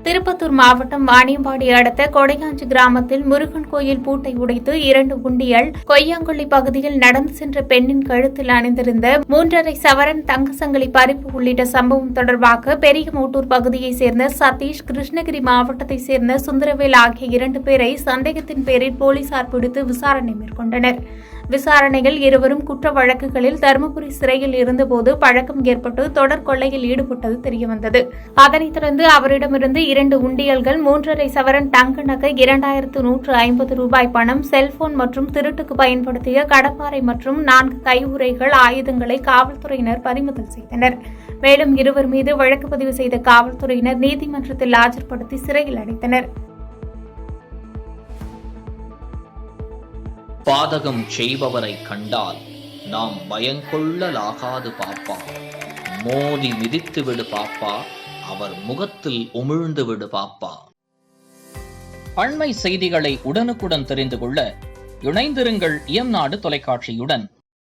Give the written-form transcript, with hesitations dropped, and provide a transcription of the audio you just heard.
திருப்பத்தூர் மாவட்டம் வாணியம்பாடி அடுத்த கொடையாஞ்சி கிராமத்தில் முருகன் கோயில் பூட்டை உடைத்து 2 உண்டியல், கொய்யாங்கொல்லி பகுதியில் நடந்து சென்ற பெண்ணின் கழுத்தில் அணிந்திருந்த 3.5 சவரன் தங்க சங்கிலி பறிப்பு உள்ளிட்ட சம்பவம் தொடர்பாக பெரியமோட்டூர் பகுதியைச் சேர்ந்த சதீஷ், கிருஷ்ணகிரி மாவட்டத்தைச் சேர்ந்த சுந்தரவேல் ஆகிய 2 பேரை சந்தேகத்தின் பேரில் போலீசார் பிடித்து விசாரணை மேற்கொண்டனர். விசாரணையில் இருவரும் குற்ற வழக்குகளில் தருமபுரி சிறையில் இருந்தபோது பழக்கம் ஏற்பட்டு தொடர் கொள்ளையில் ஈடுபட்டது தெரியவந்தது. அதனைத் தொடர்ந்து அவரிடமிருந்து 2 உண்டியல்கள், 3.5 சவரன் தங்க நகை, 2150 ரூபாய் பணம், செல்போன் மற்றும் திருட்டுக்கு பயன்படுத்திய கடப்பாரை மற்றும் 4 கையுறைகள், ஆயுதங்களை காவல்துறையினர் பறிமுதல் செய்தனர். மேலும் இருவர் மீது வழக்கு பதிவு செய்த காவல்துறையினர் நீதிமன்றத்தில் ஆஜர்படுத்தி சிறையில் அடைத்தனர். பாதகம் செய்பவரை கண்டால் நாம் பயங்கொள்ளலாகாது பாப்பா. மோதி மிதித்து விடு பாப்பா, அவர் முகத்தில் உமிழ்ந்து விடு பாப்பா. அண்மை செய்திகளை உடனுக்குடன் தெரிந்து கொள்ள இணைந்திருங்கள் இயம்நாடு தொலைக்காட்சியுடன்.